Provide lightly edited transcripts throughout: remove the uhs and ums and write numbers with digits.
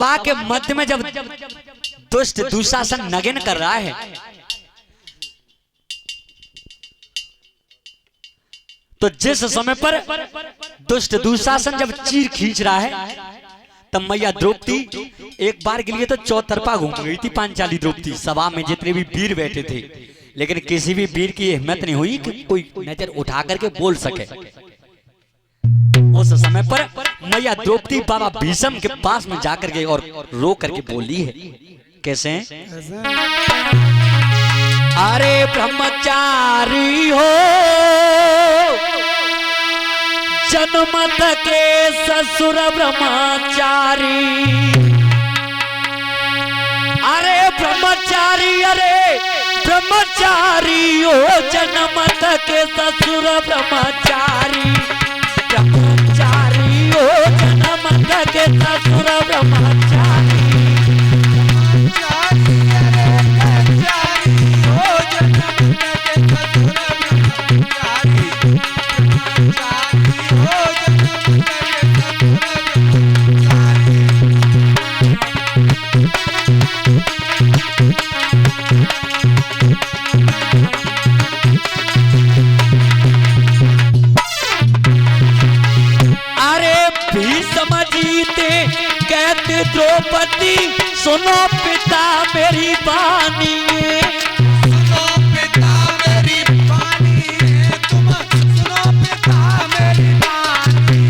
सभा के मध्य में जब दुष्ट दुशासन नगिन कर रहा है तो जिस समय पर दुष्ट दुशासन जब चीर खींच रहा है तब मैया द्रौपदी एक बार के लिए तो चौतरफा घूम गई थी पांचाली द्रौपदी। सभा में जितने भी वीर बैठे थे लेकिन किसी भी वीर की हिम्मत नहीं हुई कि कोई नजर उठा करके बोल सके। उस समय पर मैया द्रौपदी बाबा भीष्म के पास में जाकर के और रो करके बोली है, कैसे? अरे ब्रह्मचारी हो जन्मत के ससुर ब्रह्मचारी, अरे ब्रह्मचारी, अरे ब्रह्मचारी हो जन्मत के ससुर ब्रह्मचारी, ब्रह्मचारी हो जन्मत के ससुर ब्रह्मचारी, द्रौपदी सुनो पिता मेरी बानी, सुनो पिता मेरी बानी, तुम सुनो पिता मेरी बानी,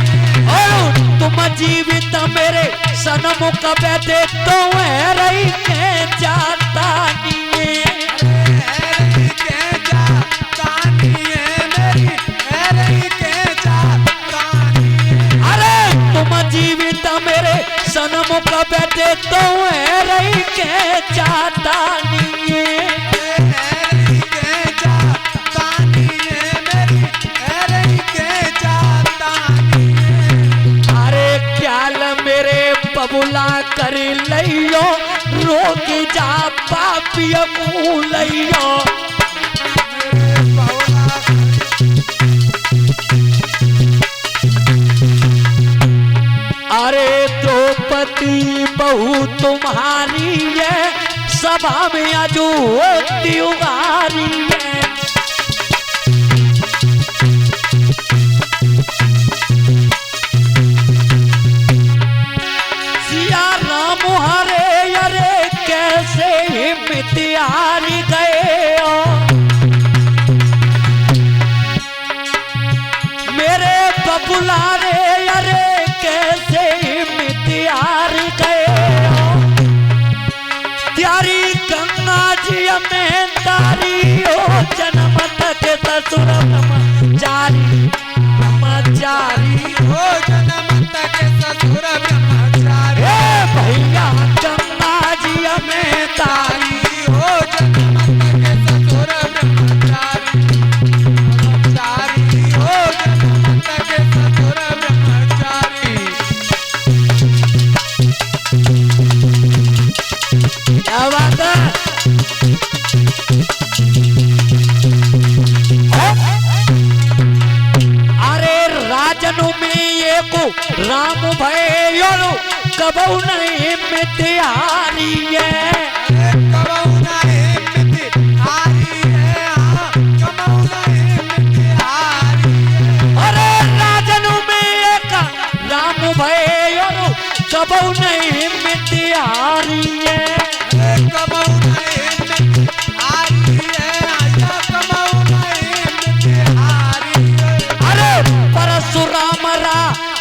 और तुम जीवित मेरे सन्मुख बैठे तो है रही के जाता नहीं, रही के जाता नहीं मेरी, रही के जाता नहीं, अरे तुम जीवित मेरे सन्मुख बैठे तो है रही के जाता नहीं, रही के जाता नहीं मेरी, रही के जाता नहीं, अरे ख्याल मेरे बबुला कर लियो रोक जा पापी मूलियो, अरे द्रौपदी बहू तुम्हारी है सभा में आजू त्योहारी है, सिया राम हरे अरे कैसे हिम्मतियारी गए हो, मेरे बबुला रे अरे कैसे हिम्मतियार गए हो, त्यारी गंगा जी में तारी हो जन्मत के ससुर ब्रह्मचारी, ब्रह्मचारी हो जन्मत के ससुर ब्रह्मचारी, भैया गंगा जी में तारी हो जन्मत के ससुर ब्रह्मचारी, ब्रह्मचारी हो जन्मत के ससुर ब्रह्मचारी, क्या बात है? अरे राजनु में एक राम भय कबू नहीं मित्यारी है, कबहू नहीं मित्यारी है, कबहू नहीं मित्यारी है, अरे राजनु में एक राम भय कबू नहीं मित्यारी है, कबहू नहीं मित्यारी है, कबहू नहीं मित्यारी है, अरे परशुराम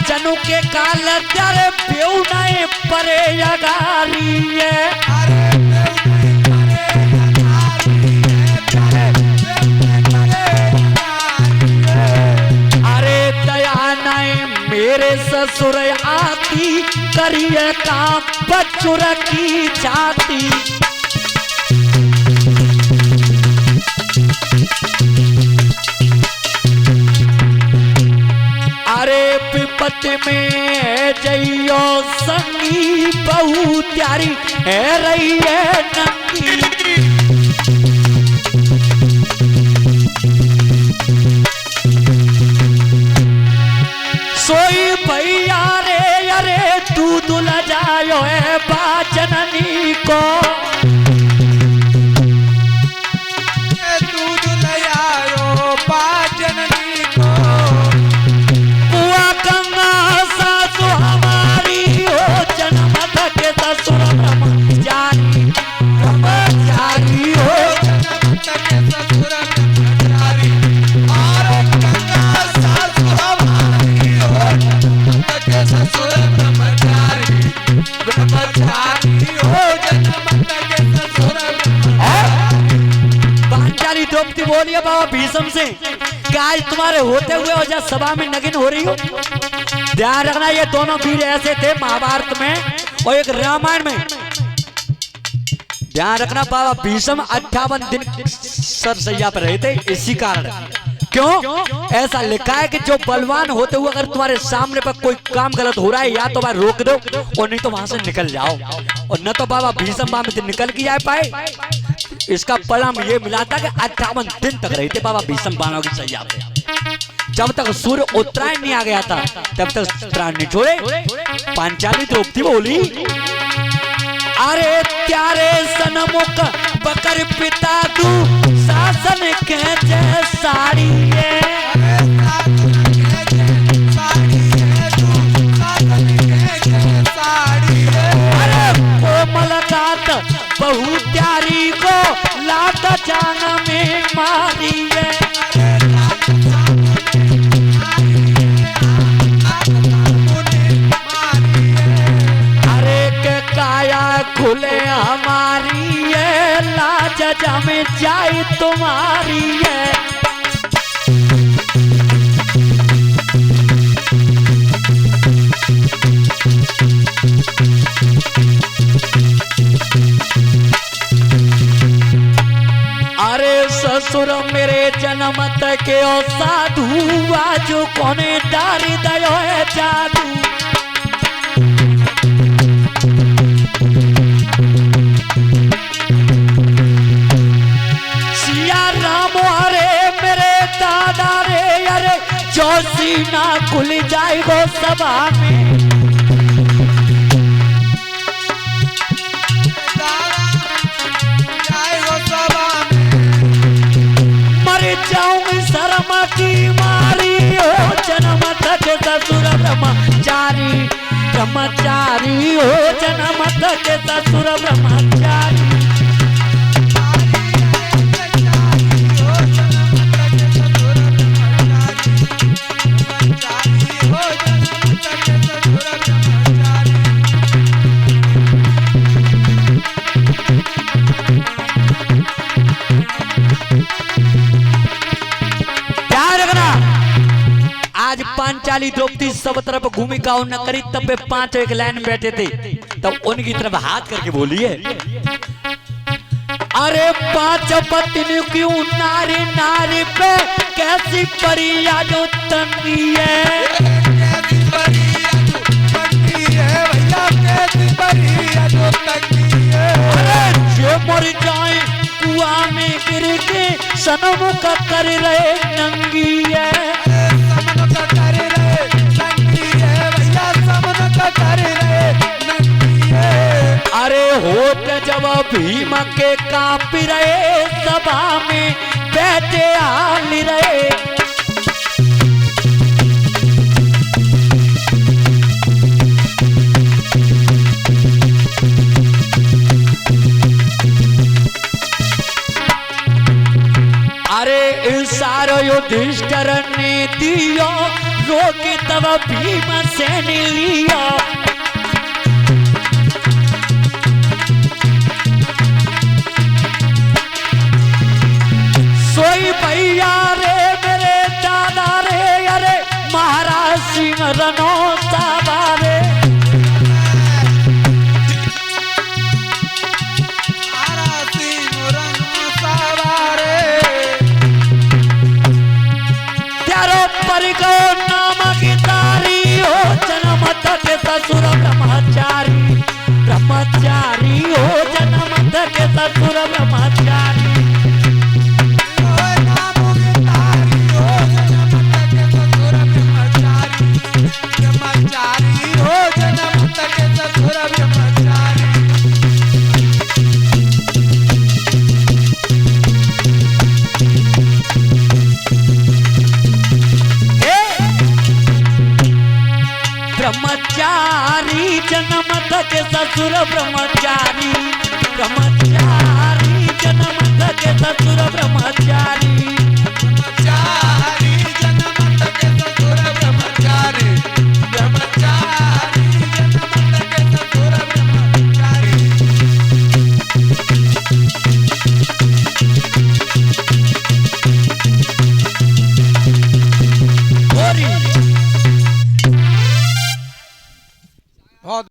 जनु के काल तेरे बेऊ नहीं परे अगारी है, अरे अरे दया नहीं मेरे ससुर आती करिए काम बचुर की जाती, अरे विपत में जइयो संगी बहु त्यारी है रही है नंगी, सोई भैया रे अरे तू दुला जा आयो है बाजननी को, दूध ले आयो बाजननी को, बुआ गंगा सासु हमारी हो जन्म के ससुर ब्रह्मचारी, ब्रह्मचारी हो जन्म के ससुर ब्रह्मचारी, और गंगा सासु हमारी हो जन्म के ससुर ब्रह्मचारी, ब्रह्मचारी हो जन्म के ससुर ब्रह्मचारी। पांचाली द्रौपदी बोलिए बाबा भीष्म से कि आज तुम्हारे होते हुए और जब सभा में नगिन हो रही हो। ध्यान रखना ये दोनों वीर ऐसे थे महाभारत में और एक रामायण में। ध्यान रखना बाबा भीष्म 58 दिन सरसैया पर रहे थे, इसी कारण। क्यों ऐसा लिखा है कि जो बलवान होते हुए अगर तुम्हारे सामने पर कोई काम गलत हो रहा है या तो वह रोक दो और नहीं तो वहां से निकल जाओ, और न तो बाबा भीष्म वहां में निकल के जा पाए। इसका परिणाम ये मिला था कि 58 दिन तक रहे थे बाबा भीष्म बाणों की सैया पे। जब तक सूर्य उत्तरायण नहीं आ गया था तब तक प्राण नहीं छोड़े। पांचाली द्रौपदी बोली, अरे त्यारे सनमुख बकर पिता तू शासन के जय साड़ी अरे कोमल गात बहु प्यारी को लात जान में मारी काया खुले हमारी है, लाज जम जाए तुम्हारी है। अरे ससुर मेरे जन्मत के ओ साधु आज कोने डारी दयो है जादू। सीना खुल जाएगो सभा में, मर जाऊंगी शर्म की मारी हो जन्म तक ससुर ब्रह्मचारी, ब्रह्मचारी हो जन्म तक ससुर ब्रह्मचारी। आज पांचाली द्रौपदी सब तरफ भूमि का न करी, तब वे 5 एक लाइन में बैठे थे, तब उनकी तरफ हाथ करके बोलिए, अरे 5 पत्नी क्यों नारी नारी पे कैसी परिया जो तंगी है, कैसी परिया जो तंगी है। अरे जो मर जाए कुआं में गिर के सनमुख कर रहे नंगी है, अरे होत जब भीम के कांप रहे सभा में बैठे हाल रहे। अरे इशारो युधिष्ठिर ने दियो रोके तब भीम से लिया, सोई भैया रे मेरे दादा रे, अरे महाराज सिंह रनो सावारे, त्यारो पर गो नाम की तारी हो जन्म तक ससुर ब्रह्मचारी, ब्रह्मचारी हो जन्म तक ससुर ब्रह्मचारी। ब्रह्मचारी हो जन्म तक ससुर ब्रह्मचारी। ब्रह्मचारी जन्म के ससुर ब्रह्मचारी ब्रह्मचारी जन्म के ससुर ब्रह्मचारी